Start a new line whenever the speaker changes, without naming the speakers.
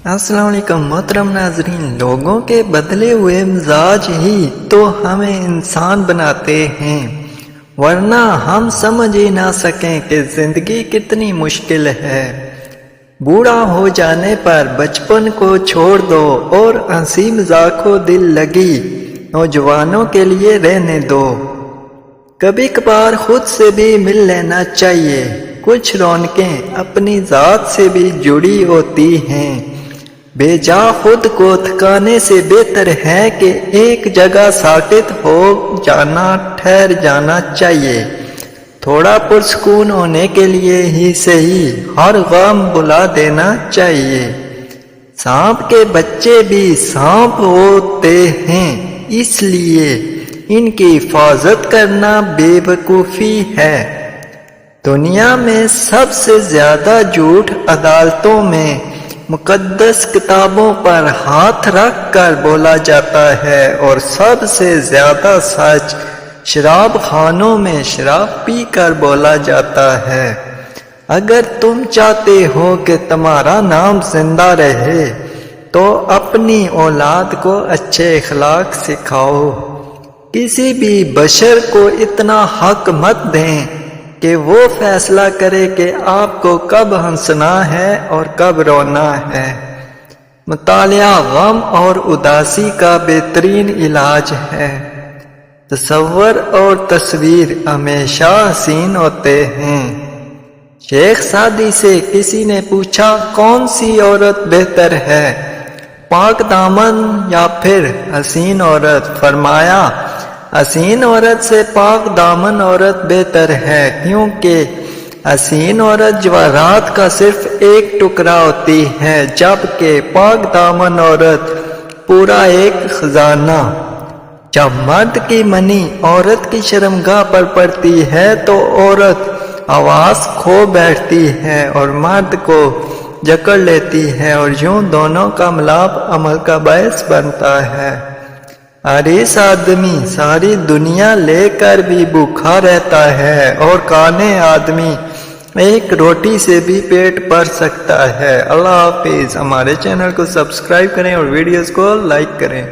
السلام علیکم محترم ناظرین، لوگوں کے بدلے ہوئے مزاج ہی تو ہمیں انسان بناتے ہیں، ورنہ ہم سمجھ ہی نہ سکیں کہ زندگی کتنی مشکل ہے۔ بوڑھا ہو جانے پر بچپن کو چھوڑ دو اور ہنسی مذاق کو دل لگی نوجوانوں کے لیے رہنے دو۔ کبھی کبھار خود سے بھی مل لینا چاہیے، کچھ رونقیں اپنی ذات سے بھی جڑی ہوتی ہیں۔ بے جا خود کو تھکانے سے بہتر ہے کہ ایک جگہ ساکت ہو جانا، ٹھہر جانا چاہیے۔ تھوڑا پرسکون ہونے کے لیے ہی صحیح ہر غم بھلا دینا چاہیے۔ سانپ کے بچے بھی سانپ ہوتے ہیں، اس لیے ان کی حفاظت کرنا بے وقوفی ہے۔ دنیا میں سب سے زیادہ جھوٹ عدالتوں میں مقدس کتابوں پر ہاتھ رکھ کر بولا جاتا ہے، اور سب سے زیادہ سچ شراب خانوں میں شراب پی کر بولا جاتا ہے۔ اگر تم چاہتے ہو کہ تمہارا نام زندہ رہے تو اپنی اولاد کو اچھے اخلاق سکھاؤ۔ کسی بھی بشر کو اتنا حق مت دیں کہ وہ فیصلہ کرے کہ آپ کو کب ہنسنا ہے اور کب رونا ہے۔ مطالعہ غم اور اداسی کا بہترین علاج ہے۔ تصور اور تصویر ہمیشہ حسین ہوتے ہیں۔ شیخ سعدی سے کسی نے پوچھا کون سی عورت بہتر ہے، پاک دامن یا پھر حسین عورت؟ فرمایا حسین عورت سے پاک دامن عورت بہتر ہے، کیونکہ حسین عورت جواہرات کا صرف ایک ٹکڑا ہوتی ہے، جبکہ پاک دامن عورت پورا ایک خزانہ۔ جب مرد کی منی عورت کی شرمگاہ پر پڑتی ہے تو عورت آواز کھو بیٹھتی ہے اور مرد کو جکڑ لیتی ہے، اور یوں دونوں کا ملاپ عمل کا باعث بنتا ہے۔ حریص آدمی ساری دنیا لے کر بھی بھوکا رہتا ہے، اور کانے آدمی ایک روٹی سے بھی پیٹ بھر سکتا ہے۔ اللہ حافظ۔ ہمارے چینل کو سبسکرائب کریں اور ویڈیوز کو لائک کریں۔